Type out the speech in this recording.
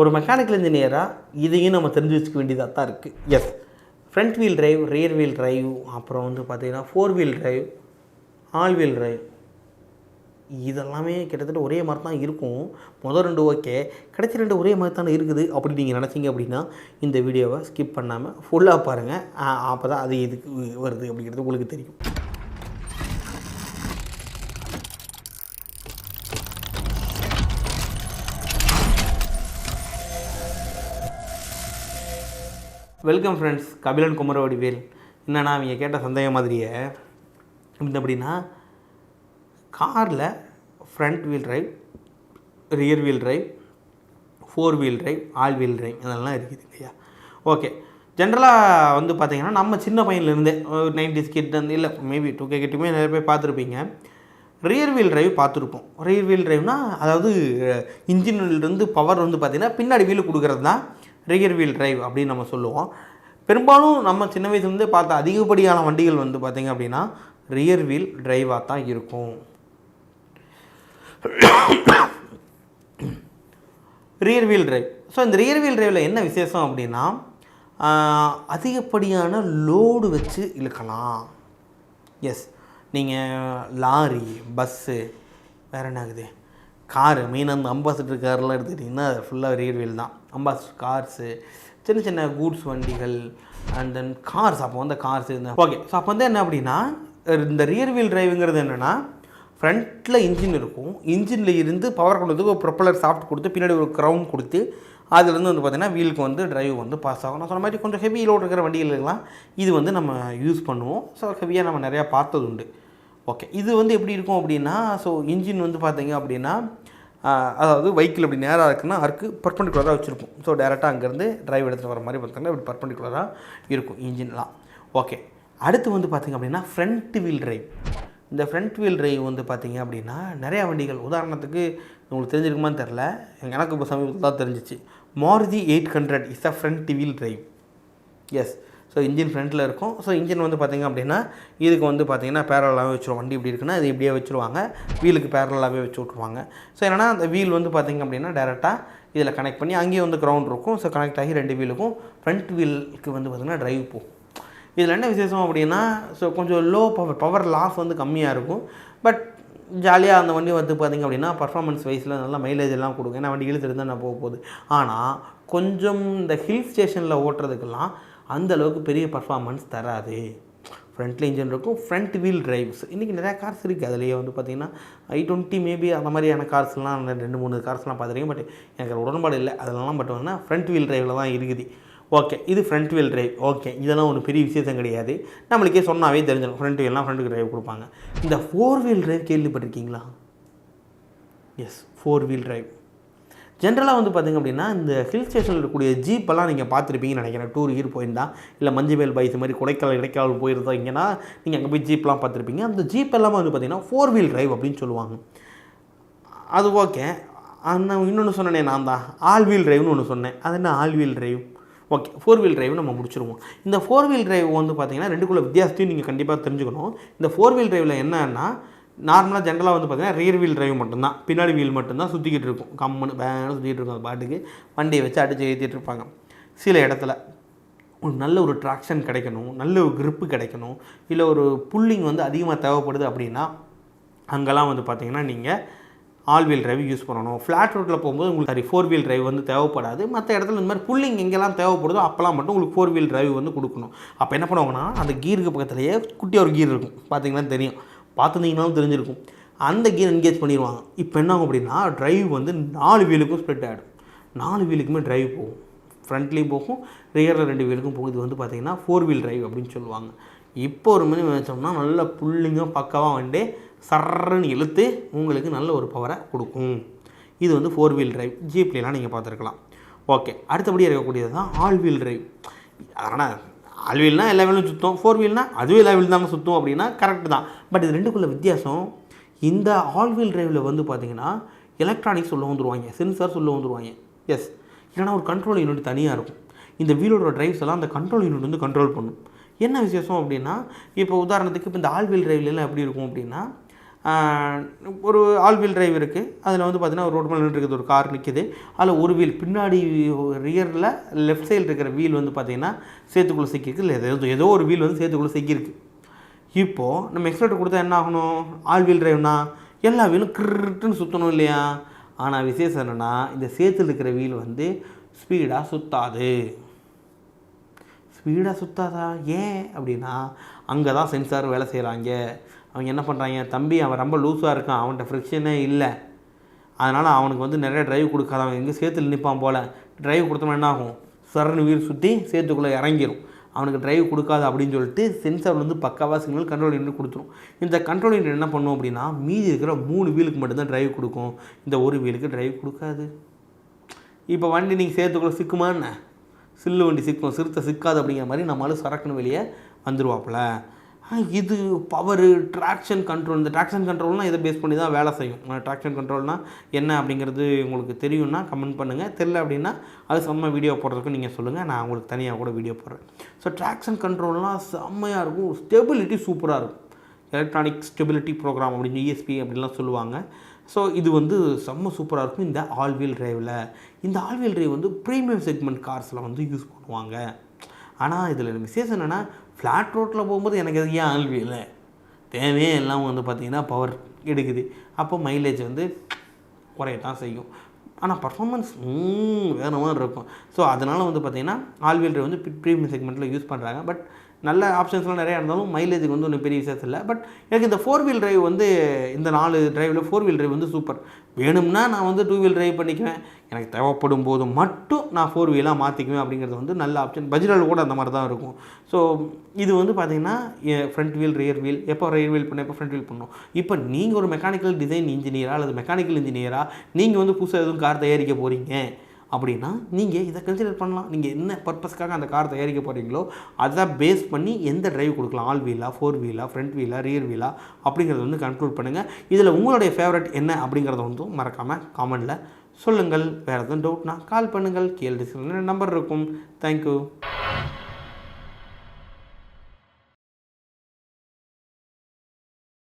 ஒரு மெக்கானிக்கல் இன்ஜினியராக இதையும் நம்ம தெரிஞ்சு வச்சுக்க வேண்டியதாக தான் இருக்குது. Yes, front wheel drive, rear wheel drive, அப்புறம் வந்து பார்த்திங்கன்னா 4 wheel drive, all wheel drive, இதெல்லாமே கிட்டத்தட்ட ஒரே மாதிரி தான் இருக்கும். முதல் 2 ஓகே, கடைசி 2 ஒரே மாதிரி தானே இருக்குது அப்படி நீங்கள் நினச்சிங்க அப்படின்னா இந்த வீடியோவை ஸ்கிப் பண்ணாமல் ஃபுல்லாக பாருங்கள். அப்போ தான் அது எதுக்கு வருது அப்படிங்கிறது உங்களுக்கு தெரியும். Welcome friends, Kabilan Kumaravadivel. என்னன்னா அவங்க கேட்ட சந்தேகம் மாதிரியே அப்படின்னா காரில் front wheel drive, rear wheel drive, 4 wheel drive, all wheel drive இதெல்லாம் இருக்குது இல்லையா? ஓகே, ஜென்ரலாக வந்து பார்த்திங்கன்னா நம்ம சின்ன பையன்லேருந்தே 90s கிட் இல்லை மேபி 2K கிட்டுமே நிறைய பேர் பார்த்துருப்பீங்க. ரியர் வீல் டிரைவ் பார்த்துருப்போம். ரியர் வீல் டிரைவ்னால் அதாவது இன்ஜின்லேருந்து பவர் வந்து பார்த்திங்கன்னா பின்னாடி வீல் கொடுக்குறது தான் ரியர் வீல் டிரைவ் அப்படின்னு நம்ம சொல்லுவோம். பெரும்பாலும் நம்ம சின்ன வயசுலேருந்தே பார்த்த அதிகப்படியான வண்டிகள் வந்து பார்த்திங்க அப்படின்னா ரியர் வீல் டிரைவாக தான் இருக்கும். Rear wheel drive. ஸோ இந்த ரியர் வீல் டிரைவில் என்ன விசேஷம் அப்படின்னா அதிகப்படியான லோடு வச்சு இழுக்கலாம். எஸ், நீங்கள் லாரி, பஸ்ஸு, வேறு என்ன ஆகுது, காரு, மெயின் அந்த அம்பாசிடர் கார்லாம் எடுத்துக்கிட்டிங்கன்னா அது ஃபுல்லாக ரியர் வீல் தான். அம்பாசிடர் கார்ஸு, சின்ன சின்ன கூட்ஸ் வண்டிகள், அண்ட் தென் கார்ஸ். அப்போ வந்து கார்ஸ் இருந்தால் ஓகே. ஸோ அப்போ வந்து என்ன அப்படின்னா இந்த ரியர் வீல் டிரைவுங்கிறது என்னென்னா ஃப்ரண்ட்டில் இன்ஜின் இருக்கும், இன்ஜினில் இருந்து பவர் கொடுத்து ஒரு ப்ரொப்பலர் சாஃப்ட் கொடுத்து பின்னாடி ஒரு க்ரவுண்ட் கொடுத்து அதுலேருந்து வந்து பார்த்திங்கன்னா வீலுக்கு வந்து டிரைவ் வந்து பாஸ் ஆகும். நான் சொன்ன மாதிரி கொஞ்சம் ஹெவி லோடு இருக்கிற வண்டிகளுக்கெல்லாம் இது வந்து நம்ம யூஸ் பண்ணுவோம். ஸோ ஹெவியாக நம்ம நிறையா பார்த்தது உண்டு. ஓகே, இது வந்து எப்படி இருக்கும் அப்படின்னா ஸோ இன்ஜின் வந்து பார்த்திங்க அப்படின்னா அதாவது வெஹிக்கிள் அப்படி நேராக இருக்குன்னா அதுக்கு பர்பண்டிகுலராக வச்சுருப்போம். ஸோ டேரெக்டாக அங்கேருந்து டிரைவ் எடுத்துகிட்டு வர மாதிரி பார்த்திங்கன்னா இப்படி பர்பண்டிகுலராக இருக்கும் இன்ஜின்லாம். ஓகே, அடுத்து வந்து பார்த்திங்க அப்படின்னா ஃப்ரண்ட் வீல் டிரைவ். இந்த ஃப்ரண்ட் வீல் டிரைவ் வந்து பார்த்திங்க அப்படின்னா நிறையா வண்டிகள், உதாரணத்துக்கு உங்களுக்கு தெரிஞ்சிருக்குமான்னு தெரில, எனக்கு இப்போ சமீபத்தில் தான் தெரிஞ்சிச்சு. Maruti 800 is a front wheel drive. Yes, so engine ஃப்ரண்ட்டில் இருக்கும். ஸோ இன்ஜின் வந்து பார்த்திங்க அப்படின்னா இதுக்கு வந்து பார்த்திங்கன்னா பேரலாகவே வச்சுருவோம். வண்டி இப்படி இருக்குன்னா அது இப்படியே வச்சுருவாங்க, வீலுக்கு பேரலாகவே வச்சு விட்ருவாங்க. ஸோ என்னென்னா அந்த வீல் வந்து பார்த்திங்க அப்படின்னா டேரெக்டாக இதில் கனெக்ட் பண்ணி அங்கேயே வந்து கிரவுண்ட் இருக்கும். ஸோ கனெக்ட் ஆகி 2 வீலுக்கும் ஃப்ரண்ட் வீலுக்கு வந்து பார்த்திங்கன்னா டிரைவ் போகும். இதில் என்ன விசேஷம் அப்படின்னா ஸோ கொஞ்சம் லோ பவர் லாஸ் வந்து கம்மியாக இருக்கும். பட் ஜாலியாக அந்த வண்டி வந்து பார்த்திங்க அப்படின்னா பர்ஃபார்மன்ஸ் வைஸில் நல்லா மைலேஜ் எல்லாம் கொடுக்கும். ஏன்னா வண்டி இழுத்துட்டு தான் நான் போக போகுது. ஆனால் கொஞ்சம் இந்த ஹில் ஸ்டேஷனில் ஓட்டுறதுக்கெல்லாம் அந்தளவுக்கு பெரிய பர்ஃபார்மன்ஸ் தராது. ஃப்ரண்ட்டில் இன்ஜின் இருக்கும், ஃப்ரண்ட் வீல் டிரைவ்ஸ் இன்றைக்கி நிறையா கார்ஸ் இருக்குது. அதுலேயே வந்து பார்த்திங்கன்னா i20 மேபி அந்த மாதிரியான கார்ஸ்லாம் 2-3 கார்ஸ்லாம் பார்த்துருக்கேன். பட் எனக்கு உடன்பாடு இல்லை அதெல்லாம். பட் வந்து ஃப்ரண்ட் வீல் டிரைவில் தான் இருக்குது. ஓகே, இது ஃப்ரண்ட் வீல் டிரைவ். ஓகே, இதெல்லாம் ஒரு பெரிய விசேஷம் கிடையாது, நம்மளுக்கே சொன்னாவே தெரிஞ்சிடும். ஃப்ரண்ட் வீல்னால் ஃப்ரண்ட்டுக்கு டிரைவ் கொடுப்பாங்க. இந்த 4 வீல் டிரைவ் கேள்விப்பட்டிருக்கீங்களா? எஸ், 4 வீல் டிரைவ் ஜென்ரலாக வந்து பார்த்திங்க அப்படின்னா இந்த ஹில் ஸ்டேஷனில் இருக்கக்கூடிய ஜீப்பெல்லாம் நீங்கள் பார்த்துருப்பீங்கன்னு நினைக்கிறேன். டூர் போயிருந்தா இல்லை மஞ்சள் பைஸ் மாதிரி இடைக்கால் போயிருந்தீங்கன்னா நீங்கள் அங்கே போய் ஜீப்லாம் பார்த்துருப்பீங்க. அந்த ஜீப் எல்லாமே வந்து பார்த்திங்கன்னா 4 வீல் டிரைவ் அப்படின்னு சொல்லுவாங்க. அது ஓகே. ஆனால் இன்னொன்று சொன்னேனே நான் தான் ஆல் வீல் டிரைவ்னு ஒன்று சொன்னேன். அது என்ன all wheel drive? Okay, 4 wheel drive நம்ம முடிச்சிருவோம். இந்த 4 வீல் டிரைவ் வந்து பார்த்திங்கன்னா ரெண்டுக்குள்ள வித்தியாசத்தையும் நீங்கள் கண்டிப்பாக தெரிஞ்சுக்கணும். இந்த 4 வீல் டிரைவில் என்னன்னா நார்மலாக ஜென்ரலாக வந்து பார்த்திங்கன்னா ரியர் வீல் டிரைவ் மட்டும்தான், பின்னாடி வீல் மட்டும்தான் சுற்றிக்கிட்டு இருக்கும். கம்முன்னு வேணும் சுற்றிக்கிட்டு இருக்கும். அந்த பாட்டுக்கு வண்டியை வச்சு அடித்து ஏற்றிட்டு இருப்பாங்க. சில இடத்துல ஒரு நல்ல ஒரு ட்ராக்ஷன் கிடைக்கணும், நல்ல ஒரு க்ரிப்பு கிடைக்கணும், இல்லை ஒரு புல்லிங் வந்து அதிகமாக தேவைப்படுது அப்படின்னா அங்கெல்லாம் வந்து பார்த்திங்கன்னா நீங்கள் ஆல் வீல் டிரைவ் யூஸ் பண்ணணும். ஃப்ளாட் ரோட்டில் போகும்போது உங்களுக்கு 4 வீல் டிரைவ் வந்து தேவைப்படாது. மற்ற இடத்துல இந்த மாதிரி புல்லிங் எங்கெல்லாம் தேவைப்படுதோ அப்போலாம் மட்டும் உங்களுக்கு 4 வீல் டிரைவ் வந்து கொடுக்கணும். அப்போ என்ன பண்ணுவாங்கன்னா அந்த கீருக்கு பக்கத்துலேயே குட்டியாக ஒரு கீர் இருக்கும், பார்த்திங்கன்னா தெரியும், பார்த்துருந்தீங்கனாலும் தெரிஞ்சிருக்கும். அந்த கீர் என்கேஜ் பண்ணிடுவாங்க. இப்போ என்ன ஆகும் அப்படின்னா டிரைவ் வந்து 4 வீலுக்கும் ஸ்ப்ளிட் ஆகிடும். 4 வீலுக்குமே டிரைவ் போகும், ஃப்ரண்ட்லேயும் போகும், ரியரில் 2 வீலுக்கும் போகும். இது வந்து பார்த்திங்கன்னா 4 வீல் டிரைவ் அப்படின்னு சொல்லுவாங்க. இப்போ ஒரு மணி வச்சோம்னா நல்ல புல்லிங்காக பக்காவாக வந்து சர்றன்னு இழுத்து உங்களுக்கு நல்ல ஒரு பவரை கொடுக்கும். இது வந்து 4 வீல் டிரைவ். ஜீப்லாம் நீங்கள் பார்த்துருக்கலாம். ஓகே, அடுத்தபடி இருக்கக்கூடியது தான் ஆல் வீல் டிரைவ். ஆனால் ஆல் வீல்னால் எல்லா வீலும் சுற்றும், 4 வீல்னால் அதுவும் எல்லா வீல் தாங்க சுற்றும் அப்படின்னா கரெக்டு தான். பட் இது ரெண்டுக்குள்ள வித்தியாசம். இந்த ஆல் வீல் டிரைவில் வந்து பார்த்திங்கன்னா எலக்ட்ரானிக்ஸ் உள்ள வந்துடுவாங்க, சென்சார்ஸ் உள்ள வந்துடுவாங்க. எஸ், இல்லைனா ஒரு கண்ட்ரோல் யூனிட் தனியாக இருக்கும். இந்த வீலோட டிரைவ்ஸ் எல்லாம் அந்த கண்ட்ரோல் யூனிட் வந்து கண்ட்ரோல் பண்ணும். என்ன விசேஷம் அப்படின்னா இப்போ உதாரணத்துக்கு இப்போ இந்த ஆல் வீல் டிரைவ்லாம் எப்படி இருக்கும் அப்படின்னா ஒரு ஆல் வீல் டிரைவ் இருக்குது. அதில் வந்து பார்த்திங்கன்னா ஒரு ரோடு மேலே இருக்குது, ஒரு கார் நிற்கிது. அதில் ஒரு வீல் பின்னாடி ரியரில் லெஃப்ட் சைடில் இருக்கிற வீல் வந்து பார்த்திங்கன்னா சேத்துக்குள்ளே சிக்கிருக்கு. இல்லை ஏதோ ஒரு வீல் வந்து சேத்துக்குள்ளே சிக்கியிருக்கு. இப்போது நம்ம எக்ஸ்லேட்டர் கொடுத்தா என்ன ஆகணும்? ஆல் வீல் டிரைவ்னா எல்லா வீலும் கிருட்டுன்னு சுற்றணும் இல்லையா? ஆனால் விசேஷம் என்னென்னா, இந்த சேத்துல இருக்கிற வீல் வந்து ஸ்பீடாக சுற்றாது. ஸ்பீடாக சுற்றாதா? ஏன் அப்படின்னா, அங்கே தான் சென்சார் வேலை செய்கிறாங்க. அவங்க என்ன பண்ணுறாங்க, தம்பி அவன் ரொம்ப லூஸாக இருக்கான், அவன்கிட்ட ஃப்ரிக்ஷனே இல்லை, அதனால் அவனுக்கு வந்து நிறைய டிரைவ் கொடுக்காத, அவன் எங்கே சேத்துல நிற்பான் போல், டிரைவ் கொடுத்தோம்னா என்ன ஆகும், சரன்னு வீல் சுற்றி சேத்துக்குள்ளே இறங்கிடும். அவனுக்கு டிரைவ் கொடுக்காது அப்படின்னு சொல்லிட்டு சென்சார் வந்து பக்காவாக சிக்னல் கண்ட்ரோல் யூனிட் கொடுத்துரும். இந்த கண்ட்ரோல் யூனிட் என்ன பண்ணும் அப்படின்னா, மீதி இருக்கிற 3 வீலுக்கு மட்டும்தான் டிரைவ் கொடுக்கும், இந்த ஒரு வீலுக்கு டிரைவ் கொடுக்காது. இப்போ வண்டி நீங்கள் சேத்துக்குள்ளே சிக்குமான்னு, சில்லு வண்டி சிக்கும், சிறுத்தை சிக்காது அப்படிங்கிற மாதிரி நம்மளால சரக்குன்னு வெளியே வந்துடுவாப்புல. இது பவரு, ட்ராக்ஷன் கண்ட்ரோல். இந்த ட்ராக்ஷன் கண்ட்ரோல்னால் இதை பேஸ் பண்ணி தான் வேலை செய்யும். ட்ராக்ஷன் கண்ட்ரோல்னால் என்ன அப்படிங்கிறது உங்களுக்கு தெரியும்னா கமெண்ட் பண்ணுங்கள். தெரில அப்படின்னா அது செம்ம வீடியோ போடுறதுக்கு நீங்கள் சொல்லுங்கள், நான் உங்களுக்கு தனியாக கூட வீடியோ போடுறேன். ஸோ ட்ராக்ஷன் கண்ட்ரோல்னால் செம்மையாக இருக்கும், ஸ்டெபிலிட்டி சூப்பராக இருக்கும். எலக்ட்ரானிக் ஸ்டெபிலிட்டி ப்ரோக்ராம் அப்படின்னு ESP அப்படின்லாம் சொல்லுவாங்க. ஸோ இது வந்து செம்ம சூப்பராக இருக்கும் இந்த ஆல் வீல் டிரைவில். இந்த ஆல் வீல் டிரைவ் வந்து ப்ரீமியம் செக்மெண்ட் கார்ஸில் வந்து யூஸ் பண்ணுவாங்க. ஆனால் இதில் விசேஷம் என்னென்னா, ஃப்ளாட் ரோட்டில் போகும்போது எனக்கு எதுக்கு ஏன் ஆல் வீல் தேவையே எல்லாம் வந்து பார்த்திங்கன்னா பவர் எடுக்குது, அப்போ மைலேஜ் வந்து குறையத்தான் செய்யும். ஆனால் பர்ஃபார்மன்ஸ் வேறு மாதிரி இருக்கும். ஸோ அதனால் வந்து பார்த்திங்கன்னா ஆல் வீல் டிரைவ் வந்து ப்ரீமியம் செக்மெண்ட்டில் யூஸ் பண்ணுறாங்க. பட் நல்ல ஆப்ஷன்ஸ்லாம் நிறையா இருந்தாலும் மைலேஜுக்கு வந்து ஒன்றும் பெரிய விசேஷம் இல்லை. பட் எனக்கு இந்த 4 வீல் டிரைவ் வந்து, இந்த 4 டிரைவில் 4 வீல் டிரைவ் வந்து சூப்பர். வேணும்னா நான் வந்து 2 வீல் டிரைவ் பண்ணிக்குவேன், எனக்கு தேவைப்படும் போது மட்டும் நான் 4 வீலாக மாற்றிக்குவேன் அப்படிங்கிறது வந்து நல்ல ஆப்ஷன். பஜ்ரால் கூட அந்த மாதிரி தான் இருக்கும். ஸோ இது வந்து பார்த்திங்கன்னா ஃப்ரண்ட் வீல், ரியர் வீல், எப்போ ரியர் வீல் பண்ண, எப்போ ஃப்ரண்ட் வீல் பண்ணணும். இப்போ நீங்கள் ஒரு மெக்கானிக்கல் டிசைன் இன்ஜினியராக அல்லது மெக்கானிக்கல் இன்ஜினியராக நீங்கள் வந்து புதுசாக எதுவும் கார் தயாரிக்க போகிறீங்க அப்படின்னா நீங்கள் இதை கன்சிடர் பண்ணலாம். நீங்கள் என்ன பர்பஸ்க்காக அந்த கார் தயாரிக்க போகிறீங்களோ அதை பேஸ் பண்ணி எந்த டிரைவ் கொடுக்கலாம், ஆல் வீலா, 4 வீலா, ஃப்ரண்ட் வீலா, ரியர் வீலா அப்படிங்கிறத வந்து கன்க்ளூட் பண்ணுங்கள். இதில் உங்களுடைய ஃபேவரட் என்ன அப்படிங்கிறத வந்து மறக்காமல் காமெண்டில் சொல்லுங்கள். வேறு எதுவும் டவுட்னா கால் பண்ணுங்கள், கீழே டிஸ்கிரிப்ஷனில் நம்பர் இருக்கும். தேங்க்யூ.